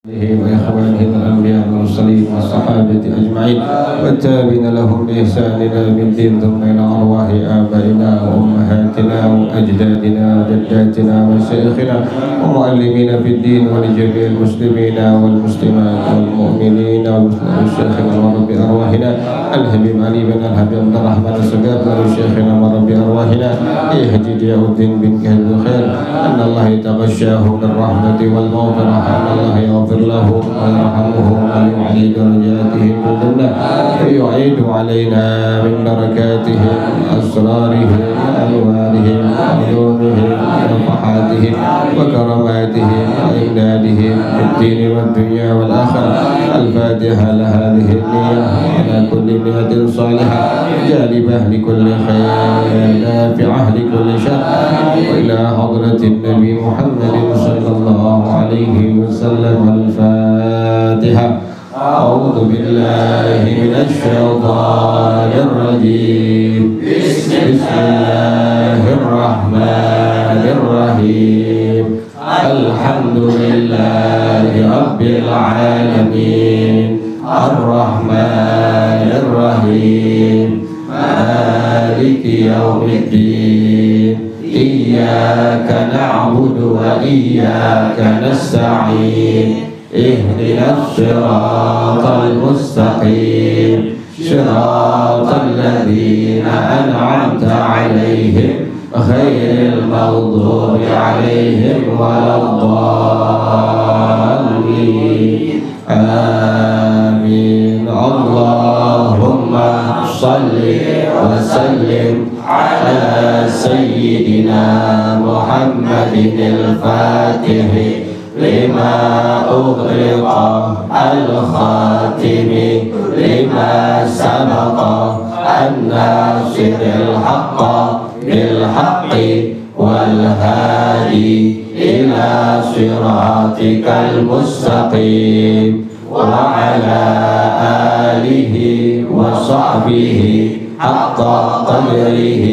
وإخوانه الأنبياء والمرسلين والصحابة أجمعين والتابعين لهم بإحسان إلى يوم الدين ثم إلى أرواح آبائنا وأمهاتنا وأجدادنا وجداتنا وشيخنا ومعلمين في الدين ولجميع المسلمين والمسلمات والمؤمنين وشيخنا ورب أرواحنا الحبيب علي بن الحبيب عبد الرحمن السقاف وشيخنا ورب أرواحنا يهدي ضياء الدين بن كهل الخير أن الله يتغشاه بالرحمة والمغفرة أن الله يغفر له ويرحمه ويعلي درجاته في الجنة ويعيد علينا من بركاتهم أسرارهم وأنوارهم وعيونهم ونفحاتهم وكرماتهم وإمدادهم في الدين والدنيا والآخرة. الفاتحة لهذه النية وعلى كل نية صالحة جالبة لكل خير نافعة لكل شر وإلى حضرة النبي محمد صلى الله عليه وسلم. الفاتحة. أعوذ بالله من الشيطان الرجيم. بسم الله الرحمن الرحيم. الحمد لله رب العالمين الرحمن الرحيم مالك يوم الدين إياك نعبد وإياك نستعين اهدنا الصراط المستقيم صراط الذين أنعمت عليهم غير المغضوب عليهم ولا الضالين آمين. اللهم صل وسلم على سيدنا محمد الفاتح لما أغلق الخاتم لما سبق الناصر الحق بالحق والهادي إلى صراطك المستقيم وعلى آله وصحبه حق قدره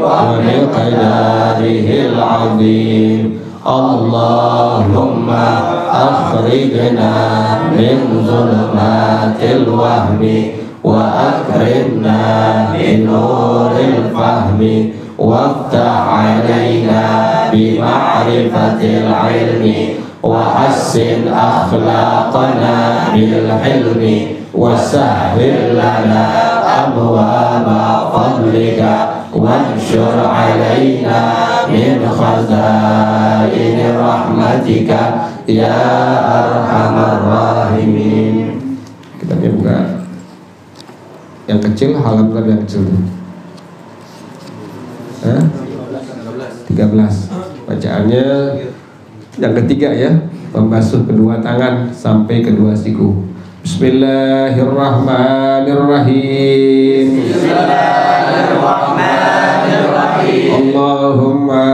ومقداره العظيم. اللهم أخرجنا من ظلمات الوهم وأكرمنا بنور الفهم وافتح علينا بمعرفة العلم وحسن أخلاقنا بالحلم وسهل لنا أبواب فضلك وانشر علينا من خزائن رحمتك يا أرحم الراحمين. Kita buka yang kecil, halaman yang kecil 13. Bacaannya yang ketiga ya, membasuh kedua tangan sampai kedua siku. Bismillahirrahmanirrahim. Bismillahirrahmanirrahim. Allahumma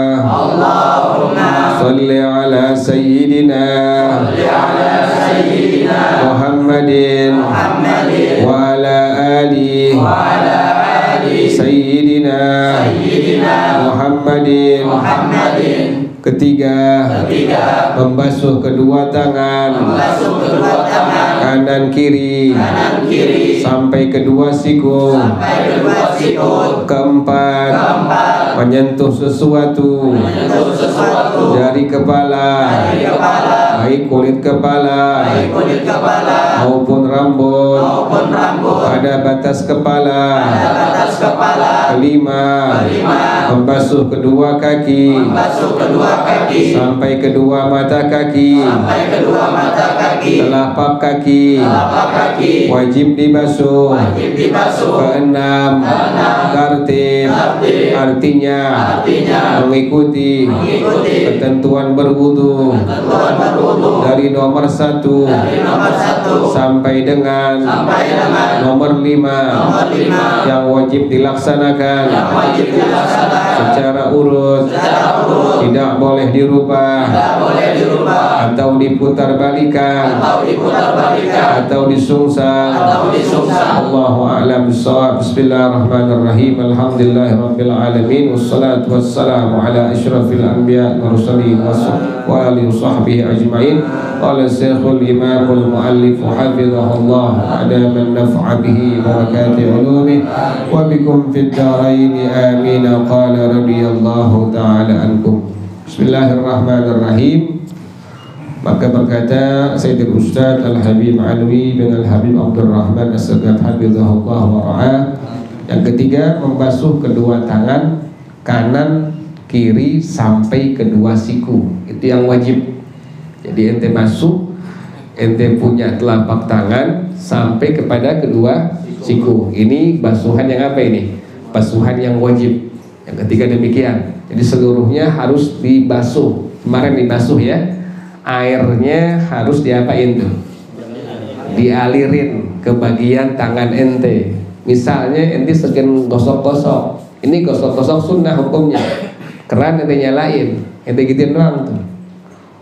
salli ala sayyidina Muhammadin wa ala ali sayyidina Muhammadin. Ketiga, membasuh kedua tangan kanan kiri sampai kedua siku. Keempat, menyentuh sesuatu dari kepala, baik kulit kepala maupun rambut pada batas kepala. Kelima, membasuh kedua kaki sampai kedua mata kaki. Telapak kaki wajib dibasuh. Keenam, tertib artinya mengikuti ketentuan berwudu dari nomor 1 sampai dengan nomor 5 yang wajib dilaksanakan secara urut, tidak boleh dirubah atau diputar balikan atau disungsang. Allahu a'lam bishawab. Bismillahirrahmanirrahim. Alhamdulillahirabbil alamin wassalatu wassalamu ala asyrafil anbiya wal mursalin wa alihi washabbihi ajmain. Qala Syekhul Imamul Muallif hafizahullah adaman naf'a bihi barakati ulumi wa bikum fid dharain amin. Qala radhiyallahu ta'ala ankum. Bismillahirrahmanirrahim. Maka berkata Sayyidul Ustaz Al-Habib Alwi bin Al-Habib Abdul Rahman As-Sagaf hafizahullah wa ra'ah. Yang ketiga, membasuh kedua tangan kanan kiri sampai kedua siku. Itu yang wajib. Jadi ente basuh, ente punya telapak tangan sampai kepada kedua siku. Ini basuhan yang apa ini? Basuhan yang wajib. Yang ketiga demikian. Jadi seluruhnya harus dibasuh. Kemarin dibasuh ya. Airnya harus diapain tuh? Dialirin ke bagian tangan ente. Misalnya ente segen gosok-gosok. Ini gosok-gosok sunnah hukumnya. Keran ente nyalain, ente gituin doang tuh.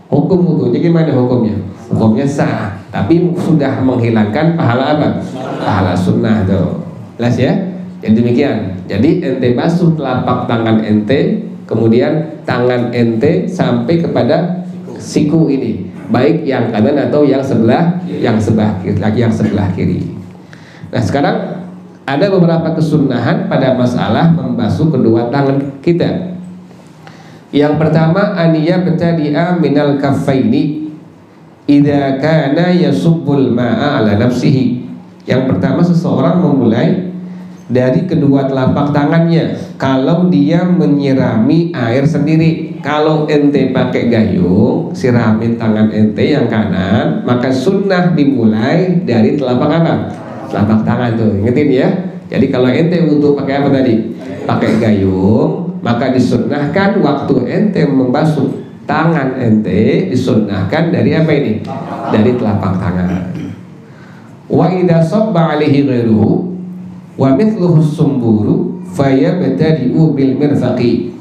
Hukum wudunya gimana hukumnya? Hukumnya sah, tapi sudah menghilangkan pahala apa? Pahala sunnah tuh. Jelas ya? Jadi demikian. Jadi ente basuh telapak tangan ente, kemudian tangan ente sampai kepada siku ini, baik yang kanan atau yang sebelah kiri. Nah sekarang ada beberapa kesunahan pada masalah membasuh kedua tangan kita. Yang pertama, aniya betadi'a minal kaffaini idza kana yasubbul ma'a ala nafsihi. Yang pertama, seseorang memulai dari kedua telapak tangannya kalau dia menyirami air sendiri. Kalau ente pakai gayung, siramin tangan ente yang kanan, maka sunnah dimulai dari telapak apa? Telapak tangan tuh, ingetin ya. Jadi kalau ente untuk pakai apa tadi? Pakai gayung, maka disunnahkan waktu ente membasuh tangan ente, disunnahkan dari apa ini? Dari telapak tangan. Wa idza sabba alaihi ghairuhu wa mithluhu sumburu fayabtadi'u bil mirfaqi.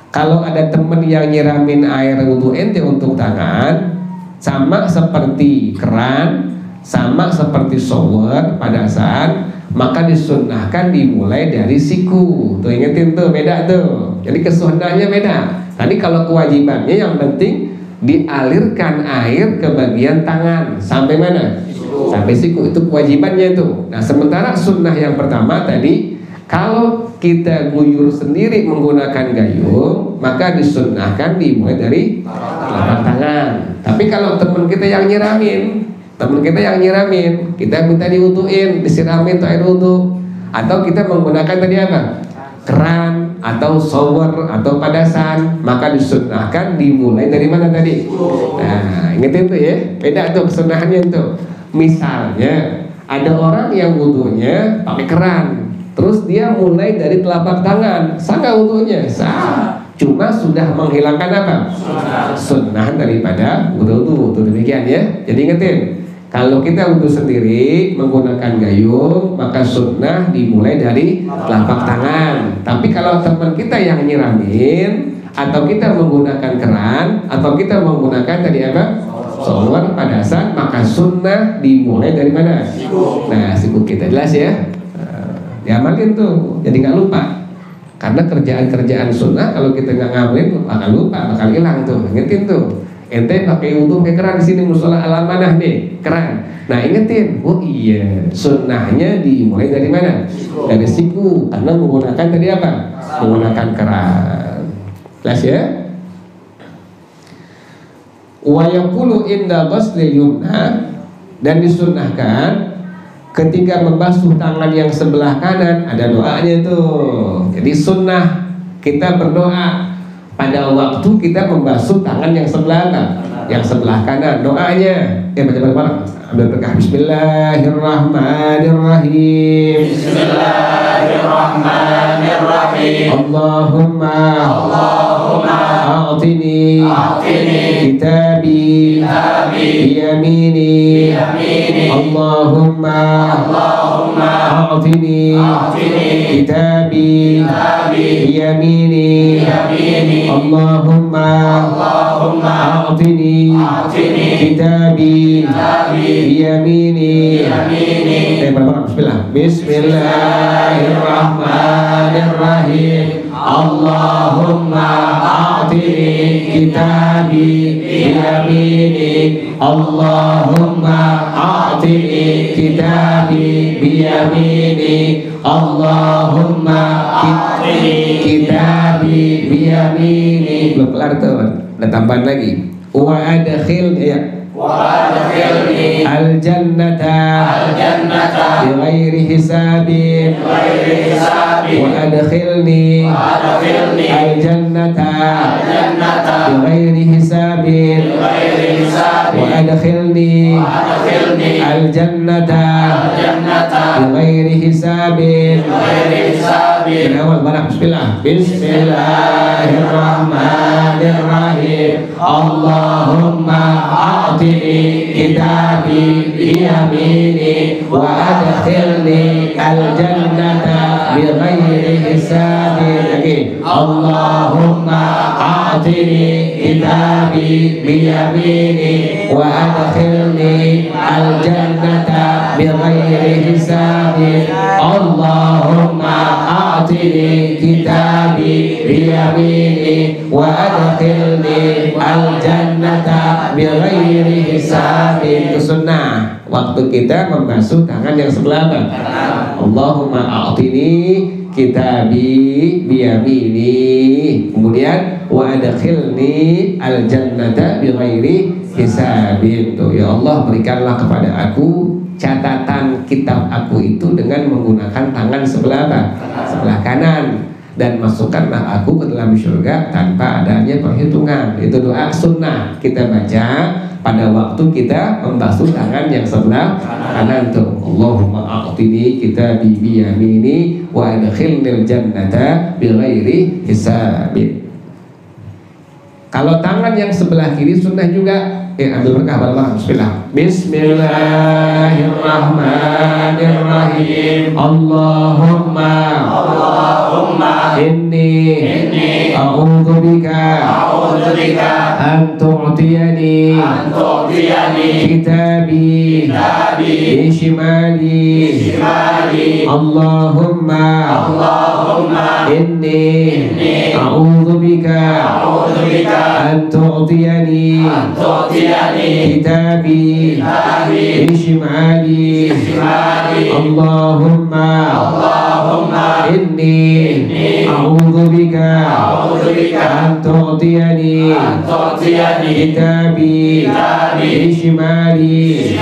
Kalau ada teman yang nyiramin air untuk ente untuk tangan, sama seperti keran, sama seperti shower pada saat, maka disunnahkan dimulai dari siku. Tuh ingetin tuh, beda tuh. Jadi kesunnahnya beda. Tadi kalau kewajibannya yang penting dialirkan air ke bagian tangan sampai mana? Sampai siku, itu kewajibannya itu. Nah sementara sunnah yang pertama tadi, kalau kita guyur sendiri menggunakan gayung, maka disunnahkan dimulai dari telapak tangan. Tapi kalau teman kita yang nyiramin, kita minta diwuduin, disiramin tuh air wudu, atau kita menggunakan tadi apa? Keran atau shower atau padasan, maka disunnahkan dimulai dari mana tadi? Nah ingetin tuh ya, beda tuh kesunnahannya tuh. Misalnya ada orang yang wudunya pakai keran, terus dia mulai dari telapak tangan, sah nggak wudunya? Sah, cuma sudah menghilangkan apa? Sunnah daripada wudu. Tuh demikian ya. Jadi ingetin, kalau kita wudu sendiri menggunakan gayung, maka sunnah dimulai dari telapak tangan. Tapi kalau teman kita yang nyiramin, atau kita menggunakan keran, atau kita menggunakan tadi apa? Shower padasan, maka sunnah dimulai dari mana? Nah siku kita, jelas ya. Diamalin tuh, jadi nggak lupa. Karena kerjaan-kerjaan sunnah kalau kita nggak ngamalin bakal lupa, bakal hilang tuh. Ingetin tuh. Ente pakai wudu pakai keran di sini musola Al-Amanah nih, keran. Nah ingetin, oh iya, sunnahnya dimulai dari mana? Dari siku, karena menggunakan tadi apa? Menggunakan keran. Jelas ya? Wa yaqulu inda ghuslil yumna, dan disunnahkan ketika membasuh tangan yang sebelah kanan ada doanya tuh. Jadi sunnah kita berdoa pada waktu kita membasuh tangan yang sebelah kanan. Yang sebelah kanan doanya. Baca bareng-bareng. Ambil berkah. Bismillahirrahmanirrahim. Bismillahirrahmanirrahim. Allahumma a'tini kitabi biyamini. Allahumma a'tini kitabi biyamini Allahumma a'tini kitabi biyamini. Bismillahirrahmanirrahim. Allahumma a'tini kitabi biyamini Allahumma a'tini kitabi biyamini Allahumma a'tini kitabi biyamini. Belum kelar tuh, ada tambahan lagi. Wa adkhilni al-jannata bighairi hisabin wa adkhilni al-jannata bighairi hisabin wa adkhilni al-jannata bighairi hisabin. Dari awal barang bismillah. Bismillahirrahmanirrahim. Allahumma a'tini kitabi biyamini wa adkhilni al-jannata bighairi hisabin. Lagi. Allahumma a'tini kitabi biyamini wa adkhilni al-jannata bighairi hisabin. Allahumma a'tini kitabi biyamini wa adkhilni al-jannata bighairi hisabin. Itu sunnah waktu kita membasuh tangan yang sebelah kanan. Allahumma a'tini kitabi biyamini, kemudian wa adkhilni al-jannata bighairi hisabin. Tuh, ya Allah, berikanlah kepada aku catatan kitab aku itu dengan menggunakan tangan sebelah kanan, dan masukkanlah aku ke dalam surga tanpa adanya perhitungan. Itu doa sunnah kita baca pada waktu kita membasuh tangan yang sebelah kanan tuh. Allahumma a'tini kitabi biyamini wa adkhilnil jannata bighairi hisabin. Kalau tangan yang sebelah kiri sunnah juga. Ambil berkah bareng-bareng. Bismillah. Bismillahirrahmanirrahim. Allahumma inni a'udzubika an tu'tiyani kitabi bishimali. Allahumma inni a'udzubika an tu'tiyani kitabi bishimali. Allahumma inni a'udzubika an tu'tiyani kitabi bishimali.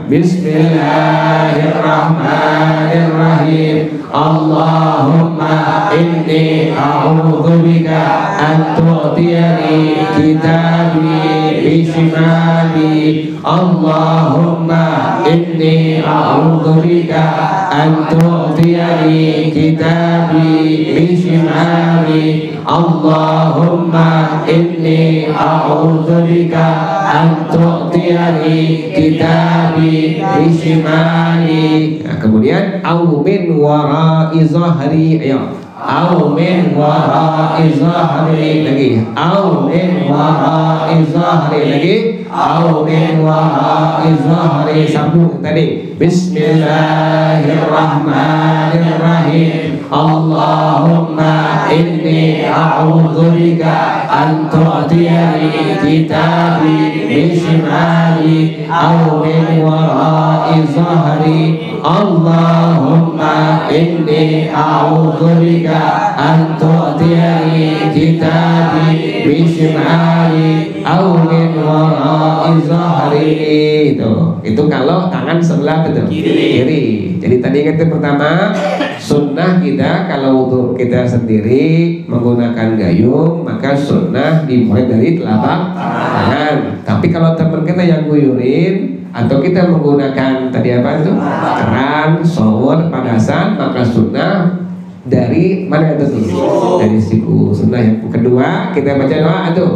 Bismillahirrahmanirrahim. Allahumma inni a'udzubika an tu'tiyani kitabi bishimali. Allahumma inni a'udzubika an tu'tiyani kitabi bishimali. Allahumma inni a'udzubika an tu'tiyani kitabi bishimali. Nah, kemudian au min wara'i zahri. Ayo, au min wara'i zahri. Lagi, au min wara'i zahri. Lagi, au min wara'i zahri. Sambung tadi. Bismillahirrahmanirrahim. Allahumma inni a'udzubika an tu'tiyani kitabi bishimali au min wara'i zahri. Allahumma inni a'udzubika an tu'tiyani kitabi bishimali au min wara'i zahri. Itu kalau tangan sebelah kiri. Jadi tadi kata pertama, sunnah kita kalau untuk kita sendiri menggunakan gayung, maka sunnah dimulai dari telapak tangan. Tapi kalau teman kita yang guyurin atau kita menggunakan tadi apa itu, keran, shower, panasan, maka sunnah dari mana itu tuh? Dari siku. Sunnah yang kedua kita baca doa itu,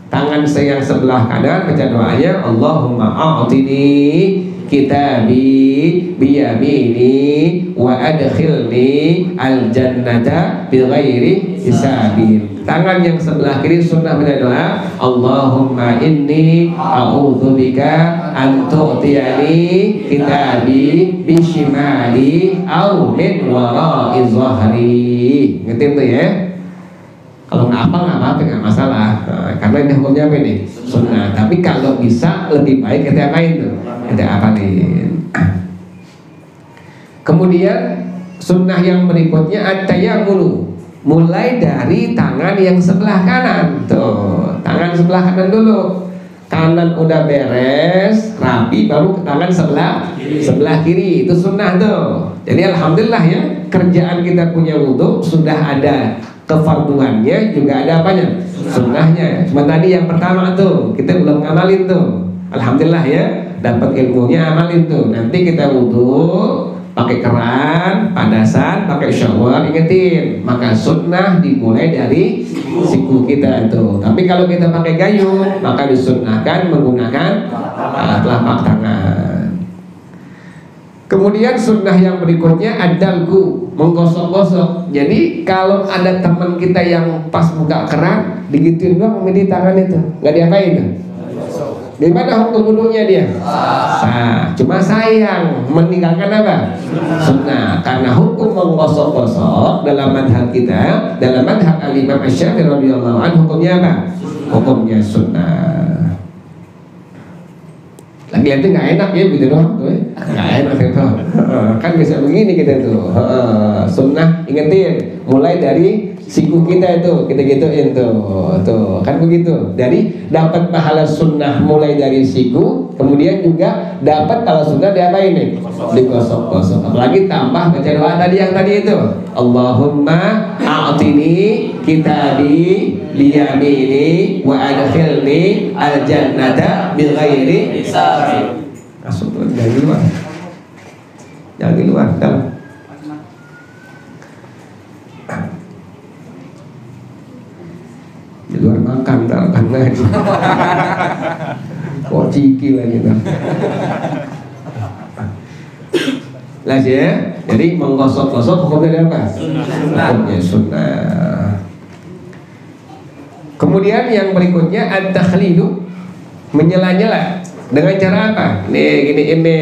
tangan yang sebelah kanan baca doanya Allahumma a'tini kitabi biyamini wa adkhilni al-jannata bighairi hisabin. Tangan yang sebelah kiri sunnah baca doa, Allahumma inni a'udzubika an tu'tiyani kitabi bishimali au min wara'i zahri. Ngerti tuh ya? Kalau nggak apa-apa, nggak masalah. Karena ini hukumnya apa ini? Sunnah. Tapi kalau bisa lebih baik kita apain tuh? Kita apalin. Kemudian sunnah yang berikutnya at-tayammulu. Mulai dari tangan yang sebelah kanan. Tuh, tangan sebelah kanan dulu. Kanan udah beres, rapi, baru ke tangan sebelah kiri. Itu sunnah tuh. Jadi alhamdulillah ya, kerjaan kita punya wudu sudah ada kefarduannya, juga ada apanya? Sunnahnya. Cuma tadi yang pertama tuh kita belum ngamalin tuh. Alhamdulillah ya, dapat ilmunya, amalin tuh. Nanti kita wudu pakai keran, padasan, pakai shower, ingetin. Maka sunnah dimulai dari siku kita itu. Tapi kalau kita pakai gayung, maka disunnahkan menggunakan telapak tangan. Kemudian sunnah yang berikutnya adalku, menggosok-gosok. Jadi kalau ada teman kita yang pas buka keran, digituin doang di tangan itu, nggak diapain tuh. Di mana hukum wudunya dia? Sah. Cuma sayang meninggalkan apa? Sunnah. Karena hukum menggosok-gosok dalam madhab kita, dalam madhab al-Imam Asy-Syafi'i radhiyallahu anhu, hukumnya apa? Hukumnya sunnah. Lagi-lagi nggak enak ya begitu doang tuh, nggak enak itu. Kan bisa begini kita tuh. Sunnah ingetin, mulai dari siku kita itu kita gituin tuh kan begitu. Dari dapat pahala sunnah mulai dari siku, kemudian juga dapat pahala sunnah diapain nih? Digosok-gosok. Apalagi tambah baca doa tadi yang tadi itu, Allahumma a'tini kitabi biyamini wa adkhilni al-jannata bighairi hisab. Masuk tuh, jangan di luar. Jangan di luar, dalam. Di luar makan, dalam ngaji. Kok ciki lagi tuh. Jelas ya. Jadi menggosok-gosok hukumnya apa? Hukumnya sunnah. Kemudian yang berikutnya ad-takhlilu, menyela-nyela. Dengan cara apa? Nih gini ini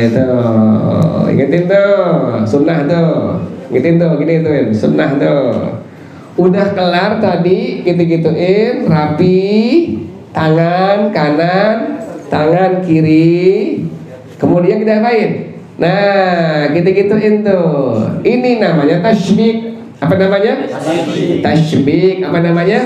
tuh, ingetin tuh, sunnah tuh, ingetin tuh, gini tuh, sunnah tuh. Udah kelar tadi, gitu-gituin, rapi, tangan kanan, tangan kiri, kemudian kita apain? Nah, gitu-gituin tuh. Ini namanya tasybik. Apa namanya? Tasybik. Apa namanya?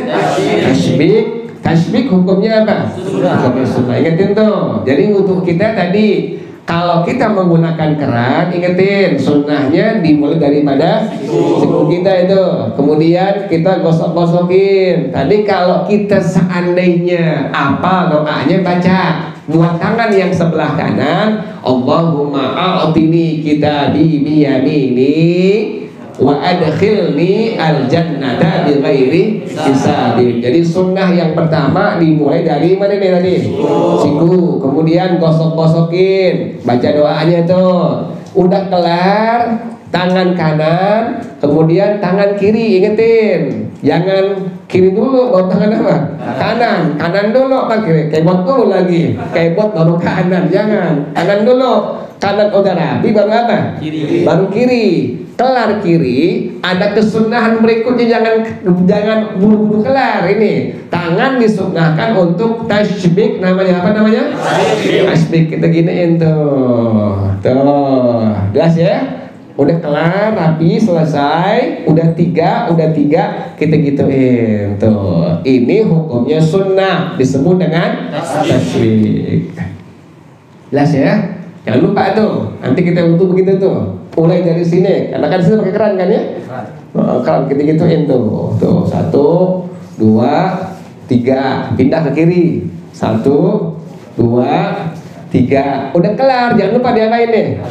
Tasybik. Tasybik hukumnya apa? Hukumnya sunnah. Ingetin tuh. Jadi untuk kita tadi, kalau kita menggunakan keran, ingetin sunnahnya dimulai daripada siku kita itu. Kemudian kita gosok-gosokin. Tadi kalau kita seandainya apa doanya, baca. Buat tangan yang sebelah kanan, Allahumma a'tini kitabi biyamini wa adkhilni al-jannata bighairi hisabin. Jadi sunnah yang pertama dimulai dari mana nih tadi? Siku. Kemudian gosok-gosokin, baca doanya tuh. Udah kelar, tangan kanan, kemudian tangan kiri, ingetin. Jangan kiri dulu, baru tangan apa? Kanan, kanan dulu, apa kiri? Kebot dulu lagi, kebot baru kanan, jangan. Kanan dulu, kanan udah rapi, baru apa? Kiri. Baru kiri. Kelar kiri, ada kesunahan berikutnya, jangan buru-buru kelar ini. Tangan disunnahkan untuk tasybik, namanya apa namanya? Tasybik. Kita giniin tuh, jelas ya? Udah kelar, rapi, selesai, udah tiga, kita gituin tuh. Ini hukumnya sunnah, disebut dengan tasybik. Jelas ya? Jangan lupa tuh, nanti kita butuh begitu tuh. Mulai dari sini, karena kan sini pakai keran kan ya? Keran kita gituin tuh. Tuh, 1, 2, 3, pindah ke kiri. 1, 2, 3, udah kelar, jangan lupa diapain nih.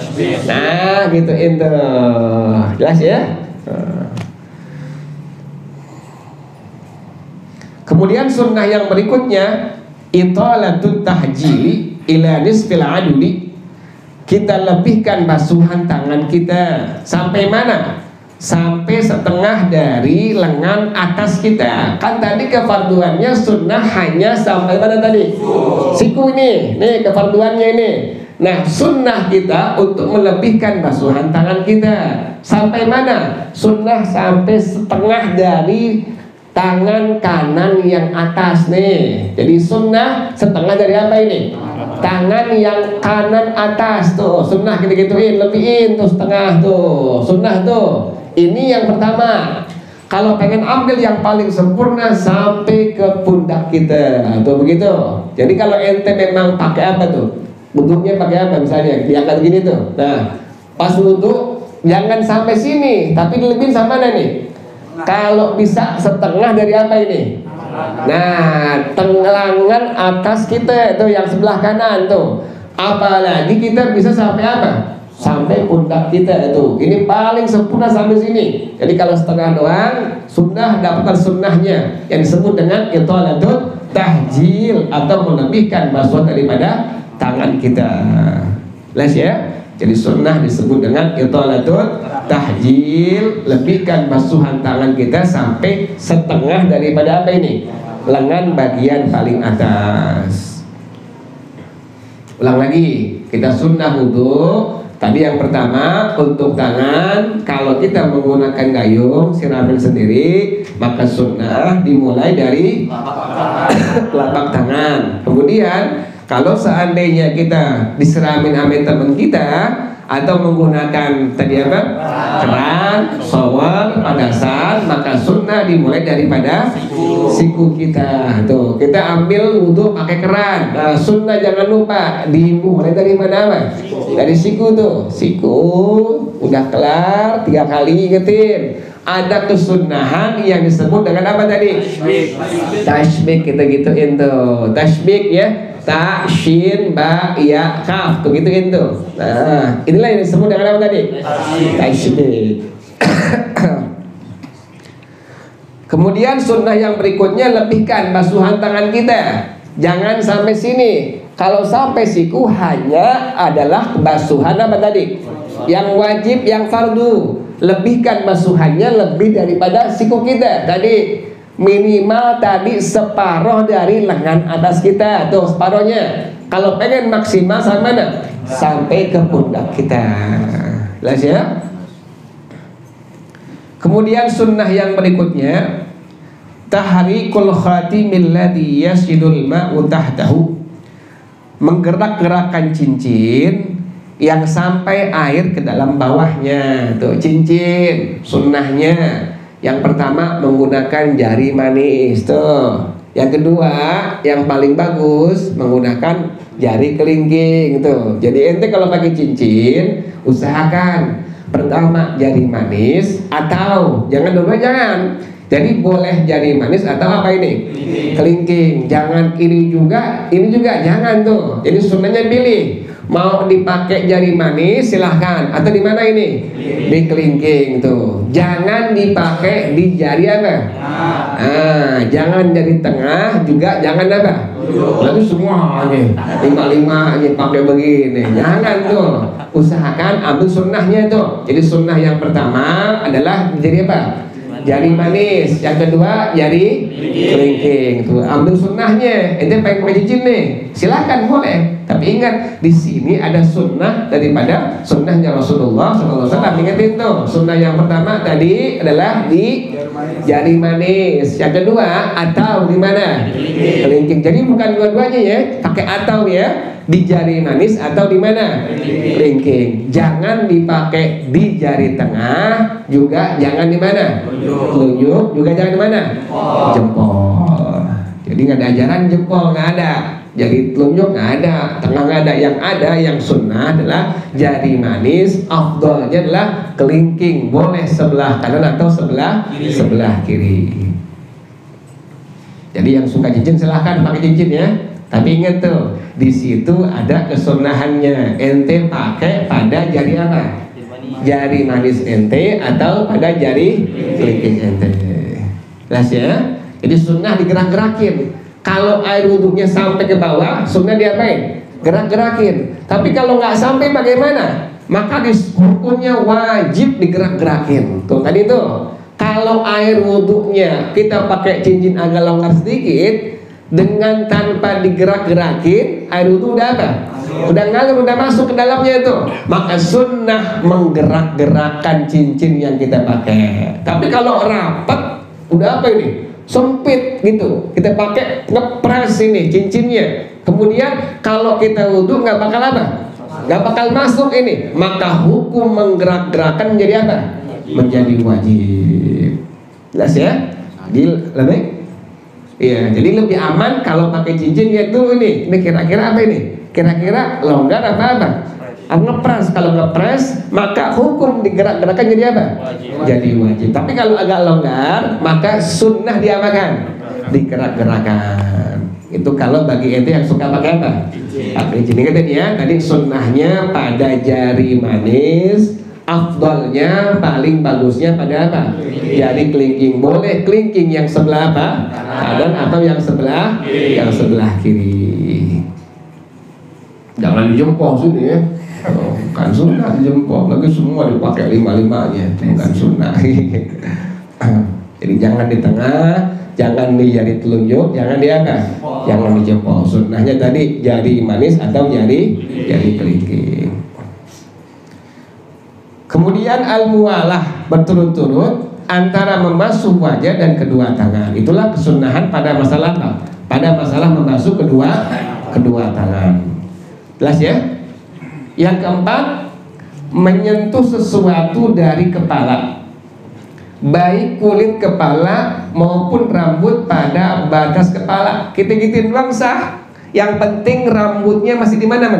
Nah, gituin tuh. Jelas ya? Kemudian sunnah yang berikutnya, italatut tahjili ila nisfil adudi, kita lebihkan basuhan tangan kita sampai mana? Sampai setengah dari lengan atas kita. Kan tadi kefarduannya sunnah hanya sampai mana tadi? Siku ini, nih kefarduannya ini. Nah, sunnah kita untuk melebihkan basuhan tangan kita sampai mana? Sunnah sampai setengah dari tangan kanan yang atas nih. Jadi sunnah setengah dari apa ini? Tangan yang kanan atas tuh. Sunnah kita gituin, lebihin tuh setengah tuh. Sunnah tuh. Ini yang pertama. Kalau pengen ambil yang paling sempurna sampai ke pundak kita, tuh begitu. Jadi kalau ente memang pakai apa tuh? Wudhunya pakai apa misalnya? Diangkat gini tuh. Nah, pas wudhu jangan sampai sini, tapi dilebihin sama mana nih? Kalau bisa setengah dari apa ini? Nah, lengan atas kita itu yang sebelah kanan tuh. Apalagi kita bisa sampai apa? Sampai pundak kita itu. Ini paling sempurna sampai sini. Jadi kalau setengah doang, sunnah dapatkan sunnahnya yang disebut dengan italatul tahjil atau melebihkan basuhan daripada tangan kita. Jelas ya? Jadi sunnah disebut dengan italatul tahjil, lebihkan basuhan tangan kita sampai setengah daripada apa ini? Lengan bagian paling atas. Ulang lagi, kita sunnah wudhu. Tadi yang pertama untuk tangan, kalau kita menggunakan gayung siramin sendiri, maka sunnah dimulai dari telapak tangan. Kemudian kalau seandainya kita disiramin sama teman kita atau menggunakan tadi apa? Keran, shower, padasan, maka sunnah dimulai daripada siku kita. Tuh, kita ambil wudhu pakai keran. Nah, sunnah jangan lupa dimulai dari mana, Mas? Dari siku tuh. Siku udah kelar 3 kali, ingetin. Ada kesunahan yang disebut dengan apa tadi? Tashbik, kita gituin tuh. Tashbik ya. Ta, shin, ba, ya, kaf, tuh gituin tuh. Nah, inilah yang disebut dengan apa tadi? Tashbik. Kemudian sunnah yang berikutnya, lebihkan basuhan tangan kita. Jangan sampai sini. Kalau sampai siku hanya adalah basuhan apa tadi? Yang wajib, yang fardu. Lebihkan basuhannya lebih daripada siku kita. Tadi minimal tadi separuh dari lengan atas kita. Tuh separuhnya. Kalau pengen maksimal sampai mana? Sampai ke pundak kita. Jelas ya? Kemudian sunnah yang berikutnya, tahrikul khatimil ladzi yasidul ma'u tahtahu. Menggerak-gerakkan cincin yang sampai air ke dalam bawahnya. Tuh cincin sunnahnya. Yang pertama menggunakan jari manis tuh. Yang kedua yang paling bagus menggunakan jari kelingking tuh. Jadi ente kalau pakai cincin usahakan pertama jari manis atau jangan dua jangan. Jadi boleh jari manis atau apa ini? Kelingking. Jangan ini juga jangan tuh. Jadi sunnahnya pilih. Mau dipakai jari manis silahkan, atau di mana ini? Di kelingking tuh. Jangan dipakai di jari apa? Jangan jari tengah juga jangan apa? Lalu semuanya 5 aja pakai begini. Jangan tuh. Usahakan ambil sunnahnya tuh. Jadi sunnah yang pertama adalah jari apa? Jari manis. Yang kedua jari kelingking tuh. Ambil sunnahnya. Ente pengen pakai cincin nih, silahkan boleh. Tapi ingat di sini ada sunnah daripada sunnahnya Rasulullah SAW. Ingatin tuh. Sunnah yang pertama tadi adalah di jari manis. Yang kedua atau di mana? Kelingking. Jadi bukan dua-duanya ya. Pakai atau ya. Di jari manis atau di mana? Kelingking. Jangan dipakai di jari tengah, juga jangan di mana? Telunjuk, juga jangan di mana? Jempol. Jadi nggak ada ajaran jempol, nggak ada. Jari telunjuk nggak ada, tengah nggak ada. Yang ada yang sunnah adalah jari manis. Afdolnya adalah kelingking. Boleh sebelah kanan atau sebelah kiri. Jadi yang suka cincin silahkan pakai cincin ya. Tapi ingat tuh, di situ ada kesunahannya. Ente pakai pada jari apa? Jari manis ente atau pada jari kelingking ente. Jelas ya? Jadi sunnah digerak-gerakin. Kalau air wudhunya sampai ke bawah, sunnah diapain? gerak-gerakin. Tapi kalau nggak sampai bagaimana? Maka hukumnya wajib digerak-gerakin. Tuh tadi tuh, kalau air wudhunya kita pakai cincin agak longgar sedikit, dengan tanpa digerak-gerakin, air wudhu udah apa? Udah ngalir, udah masuk ke dalamnya itu. Maka sunnah menggerak-gerakkan cincin yang kita pakai. Tapi kalau rapat, udah apa ini? Sempit gitu, kita pakai ngepres ini cincinnya. Kemudian kalau kita wudhu nggak bakal apa? Nggak bakal masuk ini. Maka hukum menggerak-gerakkan menjadi apa? Menjadi wajib. Jelas ya? Lebih? Iya, jadi lebih aman kalau pakai cincin. Lihat dulu ini kira-kira apa ini? Kira-kira longgar apa? Ngepres. Kalau ngepres, maka hukum digerak-gerakkan jadi apa? Jadi wajib. Tapi kalau agak longgar, maka sunnah diapakan? Digerak-gerakkan. Itu kalau bagi ente yang suka pakai apa? Pakai cincin. Tadi ya, tadi sunnahnya pada jari manis, afdalnya paling bagusnya pada apa? Jari kelingking. Boleh kelingking yang sebelah apa? Kanan atau yang sebelah kiri. Jangan di jempol sini ya. Bukan sunnah di jempol, lagi semua dipakai 5-5-nya. Bukan sunnah. Jadi jangan di tengah, jangan di jari telunjuk, jangan di apa? Jangan di jempol. Sunnahnya tadi jari manis atau jari kelingking. Kemudian al-muwalah, berturut-turut antara membasuh wajah dan kedua tangan. Itulah kesunahan pada masalah apa? Pada masalah membasuh kedua tangan. Jelas ya? Yang keempat, menyentuh sesuatu dari kepala, baik kulit kepala maupun rambut pada batas kepala. Kita gituin doang sah. Yang penting rambutnya masih di mana?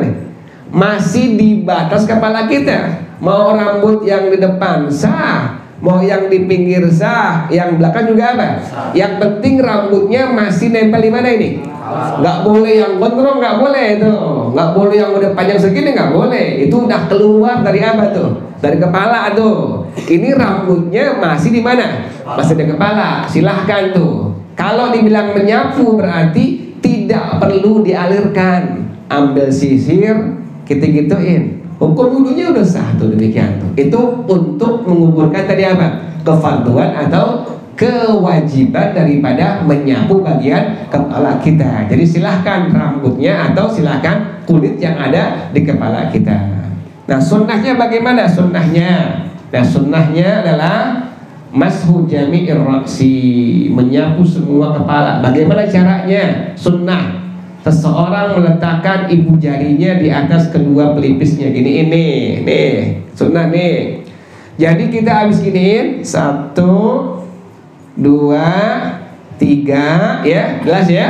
Masih di batas kepala kita. Mau rambut yang di depan sah, mau yang di pinggir sah, yang belakang juga apa? Yang penting rambutnya masih nempel di mana ini? Nggak boleh yang gondrong, nggak boleh itu. Nggak boleh yang udah panjang segini, nggak boleh. Itu udah keluar dari apa tuh? Dari kepala tuh. Ini rambutnya masih di mana? Masih di kepala. Silahkan tuh. Kalau dibilang menyapu berarti tidak perlu dialirkan. Ambil sisir, kita gituin. Hukum wudhunya udah sah tuh, demikian tuh. Itu untuk mengukurkan tadi apa? Kefarduan atau kewajiban daripada menyapu bagian kepala kita. Jadi silahkan rambutnya atau silahkan kulit yang ada di kepala kita. Nah sunnahnya bagaimana sunnahnya? Nah sunnahnya adalah mashu jami'ir ra'si, menyapu semua kepala. Bagaimana caranya? Sunnah, seseorang meletakkan ibu jarinya di atas kedua pelipisnya gini, ini nih sunnah nih. Jadi kita habis giniin 1, 2, 3 ya, jelas ya.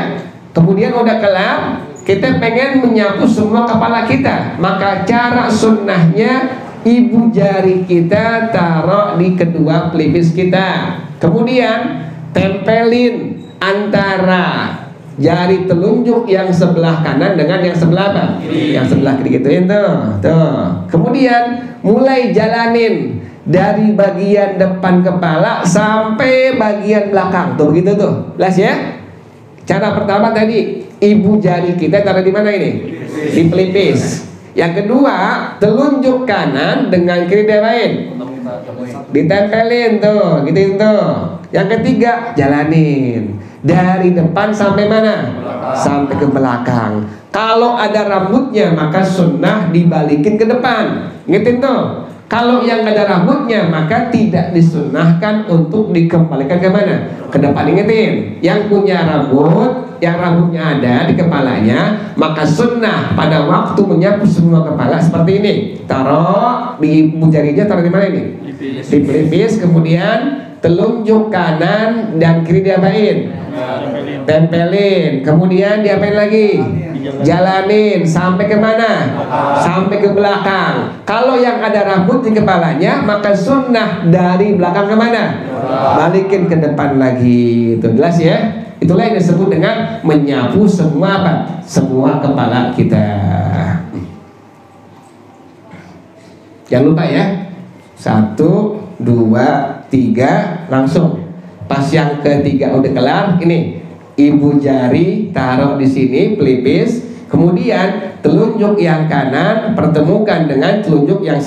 Kemudian udah kelar, kita pengen menyapu semua kepala kita. Maka cara sunnahnya ibu jari kita taruh di kedua pelipis kita. Kemudian tempelin antara jari telunjuk yang sebelah kanan dengan yang sebelah apa? Yang sebelah kiri, gituin tuh. Kemudian mulai jalanin dari bagian depan kepala sampai bagian belakang tuh, begitu tuh. Jelas ya? Cara pertama tadi ibu jari kita taruh di mana ini? Di pelipis. Yang kedua, telunjuk kanan dengan kiri diapain? Ditempelin tuh, gituin tuh. Yang ketiga, jalanin dari depan sampai mana? Sampai ke belakang. Kalau ada rambutnya maka sunnah dibalikin ke depan. Ngertiin tuh. Kalau yang ada rambutnya maka tidak disunnahkan untuk dikembalikan ke mana? Ke depan. Ingetin, yang punya rambut, yang rambutnya ada di kepalanya, maka sunnah pada waktu menyapu semua kepala seperti ini. Taruh di ibu jarinya, taruh di mana ini? Di pelipis. Kemudian telunjuk kanan dan kiri diapain? Tempelin. Kemudian diapain lagi? Jalanin sampai ke mana? Sampai ke belakang. Kalau yang ada rambut di kepalanya maka sunnah dari belakang ke mana? Balikin ke depan lagi. Itu jelas ya? Itulah yang disebut dengan menyapu semua apa? Semua kepala kita. Jangan lupa ya. 1, 2, 3 langsung. Pas yang ketiga udah kelar, ini ibu jari taruh di sini pelipis, Kemudian telunjuk yang kanan pertemukan dengan telunjuk yang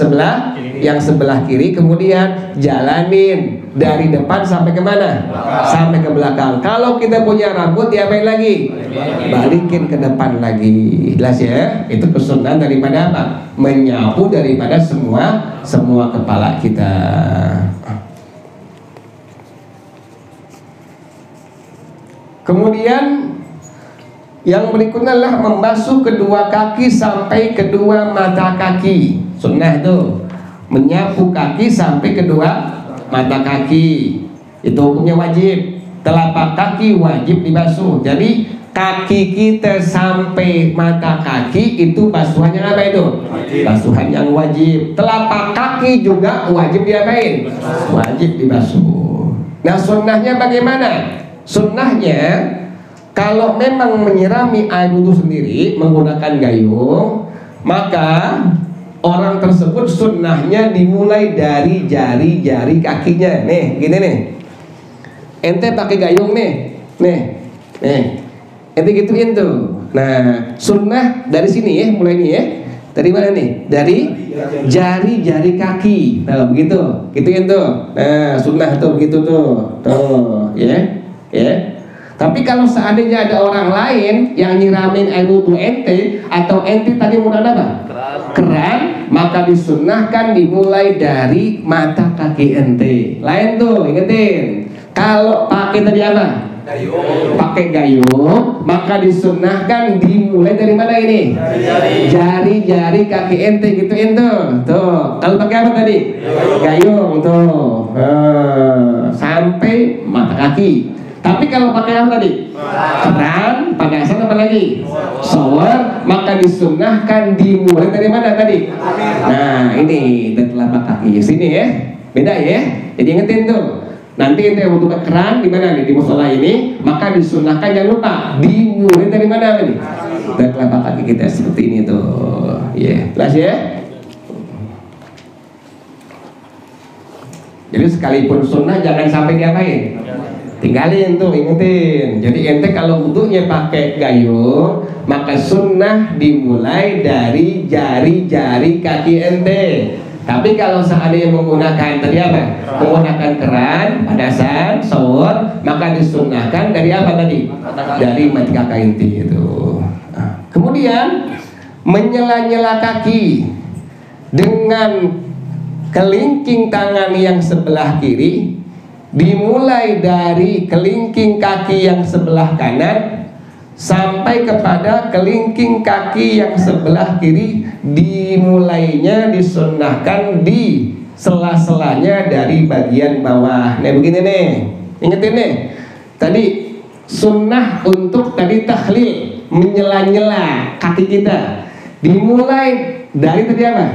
sebelah kiri. Kemudian jalanin dari depan sampai ke mana? Sampai ke belakang. Kalau kita punya rambut, diapain lagi? Balikin ke depan lagi. Jelas ya? Itu kesunahan daripada apa? Menyapu daripada semua kepala kita. Kemudian yang berikutnya adalah membasuh kedua kaki sampai kedua mata kaki. Sunnah itu menyapu kaki sampai kedua mata kaki. Itu hukumnya wajib. Telapak kaki wajib dibasuh. Jadi kaki kita sampai mata kaki itu basuhannya apa itu? Basuhan yang wajib. Telapak kaki juga wajib diapain? Wajib dibasuh. Nah, sunnahnya bagaimana? Sunnahnya, kalau memang menyirami air wudhu sendiri menggunakan gayung, maka orang tersebut sunnahnya dimulai dari jari-jari kakinya. Nih, gini nih. Ente pakai gayung nih. Ente gituin tuh. Nah, sunnah dari sini ya, mulai nih ya. Dari mana nih? Dari jari-jari kaki. Nah, begitu. Gituin tuh. Nah, sunnah tuh begitu tuh. Tuh, ya. Ya. Tapi kalau seandainya ada orang lain yang nyiramin air wudhu ente, atau ente tadi menggunakan apa? Keran, maka disunnahkan dimulai dari mata kaki ente. Lain tuh, ingetin. Kalau pakai tadi apa? Pakai gayung, maka disunnahkan dimulai dari mana ini? Jari-jari kaki ente, gituin tuh. Tuh. Kalau pakai apa tadi? Gayung tuh. Sampai mata kaki. Tapi kalau pakai apa tadi? Keran, panasan apa lagi? Shower, maka disunnahkan dimulai dari mana tadi? Nah, ini dari telapak kaki. Sini ya. Beda ya. Jadi ingetin tuh. Nanti ente waktu keran di mana nih? Di musola ini, maka disunnahkan jangan lupa dimulai dari mana tadi? Dari telapak kaki kita seperti ini tuh. Ya, jelas ya? Jadi sekalipun sunnah jangan sampai diapain? Tinggalin tuh, ingetin. Jadi ente kalau wudhunya pakai gayung, maka sunnah dimulai dari jari-jari kaki ente. Tapi kalau seandainya menggunakan tadi apa? Menggunakan keran, panasan, shower, maka disunnahkan dari apa tadi? Dari mata kaki ente itu. Kemudian menyela-nyela kaki dengan kelingking tangan yang sebelah kiri, dimulai dari kelingking kaki yang sebelah kanan sampai kepada kelingking kaki yang sebelah kiri, dimulainya disunnahkan di sela-selanya dari bagian bawah. Nah begini nih, ingetin nih, tadi sunnah untuk tadi tahlil, menyela-nyela kaki kita, dimulai dari tadi apa?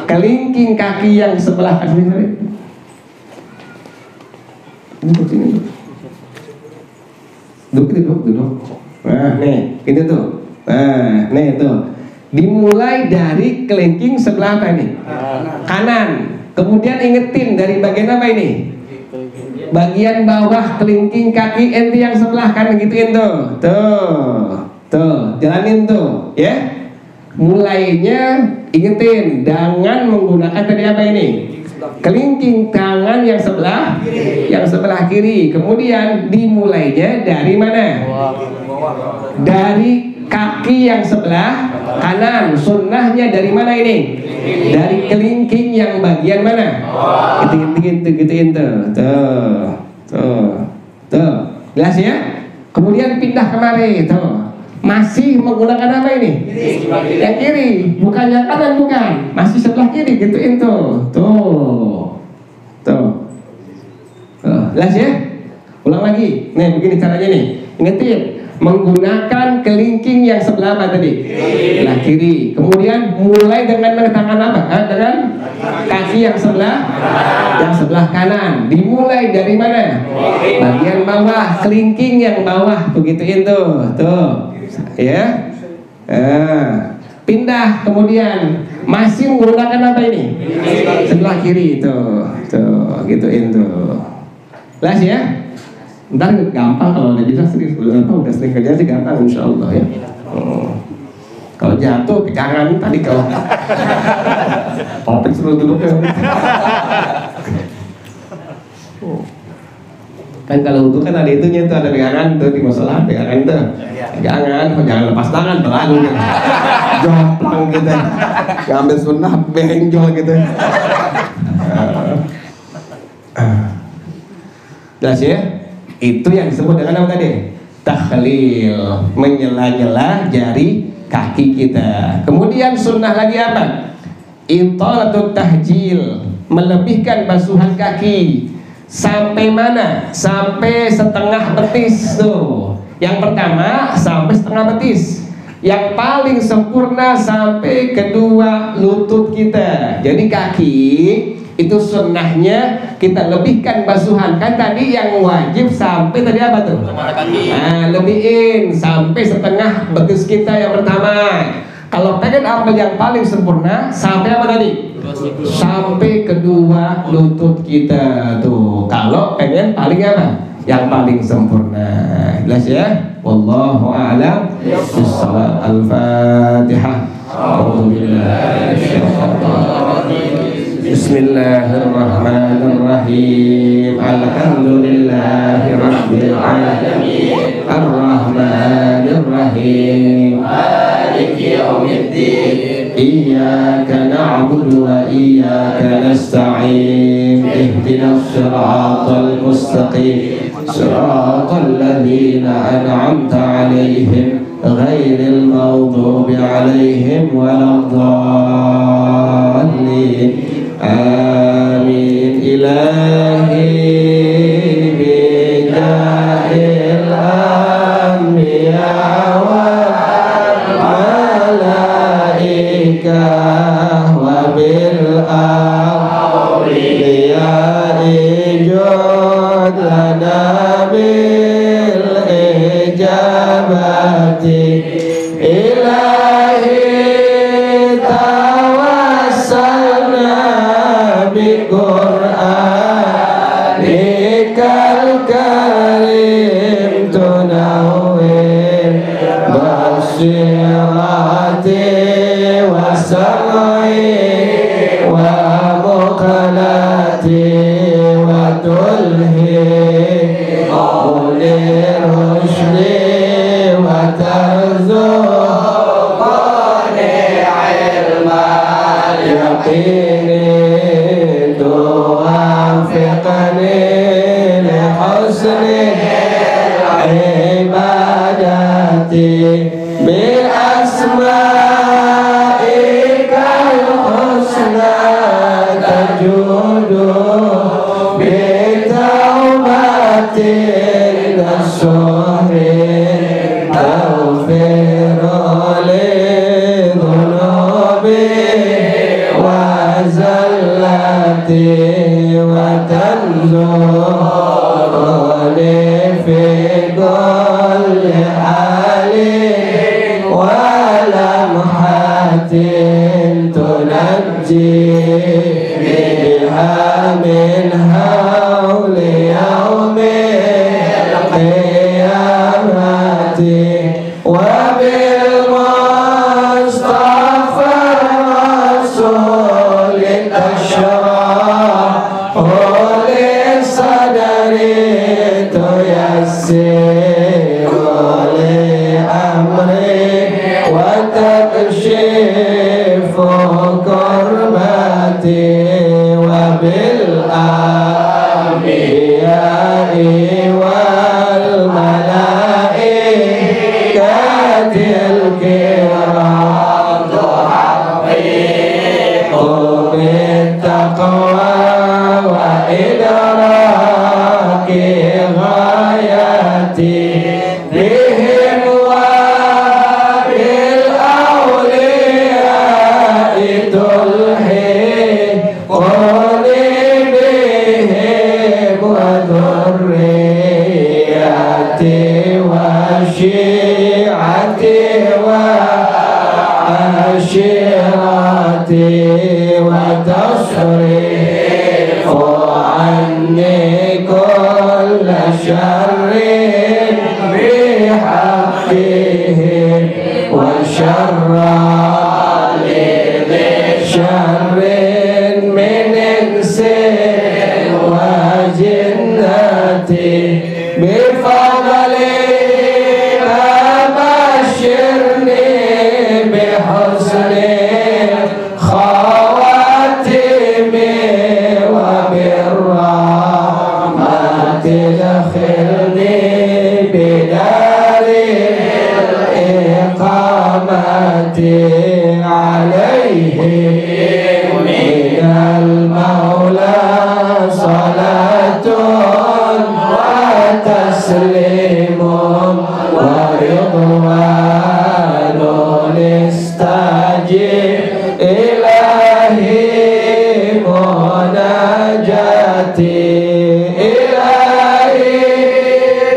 Kelingking kaki yang sebelah kanan. Duduk. Nah, nih, gitu tuh. Nah, nih tuh. Dimulai dari kelingking sebelah apa ini? Kanan. Kemudian ingetin dari bagian apa ini? Bagian bawah kelingking kaki ente yang sebelah kanan, gituin tuh. Tuh, jalanin tuh, ya. Mulainya ingetin, jangan menggunakan tadi apa ini? Kelingking tangan yang sebelah kiri. Kemudian dimulainya dari mana? Dari kaki yang sebelah kanan. Sunnahnya dari mana ini? Dari kelingking yang bagian mana? Gituin tuh. Jelas ya? Kemudian pindah kemari tuh. Masih menggunakan apa ini? Yang kiri, bukannya kanan, bukan. Masih sebelah kiri, gituin tuh. Tuh. Jelas ya? Ulang lagi. Nih, begini caranya nih. Ingetin, menggunakan kelingking yang sebelah apa tadi? Sebelah kiri. Kemudian mulai dengan tangan apa? Dengan kaki yang sebelah kanan. Dimulai dari mana? Bagian bawah, kelingking yang bawah. Begituin tuh. Ya. Pindah, kemudian masih menggunakan apa ini? Sebelah kiri tuh, gituin tuh. Jelas ya? Ntar gampang kalau udah bisa serius, udah sering kerja sih gampang, insya Allah ya. Kalau jatuh pegangan tadi kalau topik suruh duduk kan kalau itu kan ada itunya tuh, ada pegangan tuh di masalah pegangan tuh, pegangan jangan lepas tangan terlalu jomplang gitu, ngambil sunnah benjol gitu. Jelas ya? Itu yang disebut dengan apa tadi? Takhlil, menyela-nyela jari kaki kita. Kemudian sunnah lagi apa? Ithalatut tahjil, melebihkan basuhan kaki. Sampai mana? Sampai setengah betis tuh. Yang pertama sampai setengah betis. Yang paling sempurna sampai kedua lutut kita. Jadi kaki itu sunnahnya kita lebihkan basuhan. Kan tadi yang wajib sampai tadi apa tuh? Nah, lebihin sampai setengah betis kita yang pertama. Kalau pengen amal yang paling sempurna sampai apa tadi? Sampai kedua lutut kita tuh. Kalau pengen paling apa? Yang paling sempurna. Jelas ya? Wallahu a'lam bissawab. Al-Fatihah. Bismillahirrahmanirrahim. Alhamdulillahirabbil alamin. Ar-Rahmanirrahim. Maliki yaumiddin. Iyyaka na'budu wa iyyaka nasta'in. Ihdinas siratal mustaqim. Siratal ladzina an'amta 'alaihim ghairil maghdubi 'alaihim waladdallin. Amin. Ilahi bijahil anbiya wal malaikah wa bil awliya ijud lana bil ijabati. Ilahi Qur'anikal karim tunawwir basirati wa sam'i wa muqalati wa tulhi ulir rushdi wa tarzuqani ilmal yaqini tuwafiqni li husni ibadati bi asma'ikal husna tajudu bi taubatin nasuhin tawfiru li dhunubi wa zallati wa tanzuruni fi kulli halin wa lamhatin tunajji biha min hawli yawmil qiyamati wa bil mustafa rasulin tashrah oleh sadari tuyassir oleh amri wa takshifu kurbati wa bil anbiya'i wal malaikatil kiram tuhaqqiqu bittaqwa wa idraki ghayati bihim wa bil awliya'i tulhi quli bihim wa dhurriyati wa syi'ati wa ashirati wa tasrifu anni kulla syarrin bihaqqihim syarra li syarrin min insin wa jinnati bi fadli babashirni bi husni khawatimi wa birrahmati dakhilni bidari iqamati alaihi minal maula salatun wa taslimun wa ridwanun istajib ilahi munajati ilahi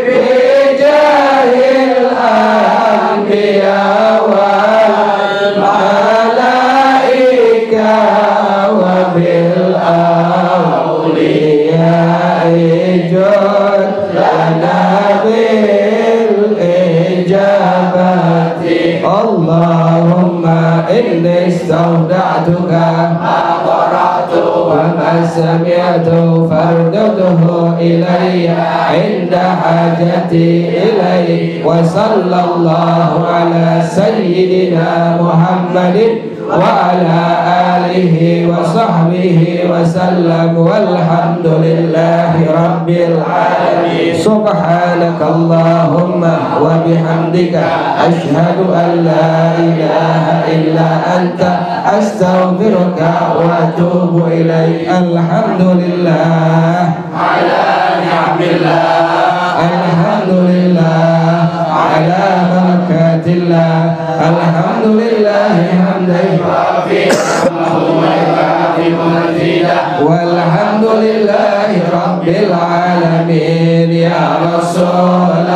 bijahil anbiya wal malaika wa bil awliya ijud lana bil ijabati Allahumma inni istawda'tuka ma qara'tu wa ma sami'tu fardudhu ilayya inda hajati ilayhi wa sallallahu ala sayyidina Muhammadin wa ala alihi wa sahbihi wa sallam walhamdulillahi rabbil alamin subhanakallahumma wa bihamdika ashhadu an la ilaha illa anta astaghfiruka wa atubu ilaik alhamdulillah ala ni'amillah alhamdulillah ala barakatillah alhamdulillah hamdan walhamdulillahi rabbil alamin ya Rasulullah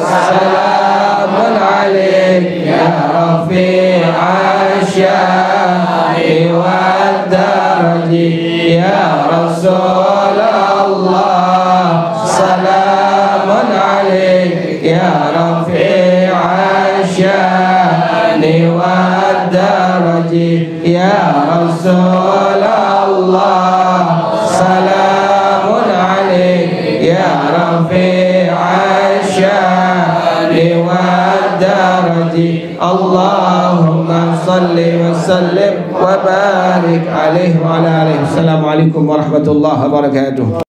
salamun alaik ya rafi'a syani wa daraji ya Rasulullah salamun alaik ya rafi'a syani wa daraji ya Rasulullah salamun alaik ya rafi'a syani wa daraji Allahumma salli wa sallim wa barik alaihi wa ala alihi. Assalamualaikum warahmatullahi wabarakatuh.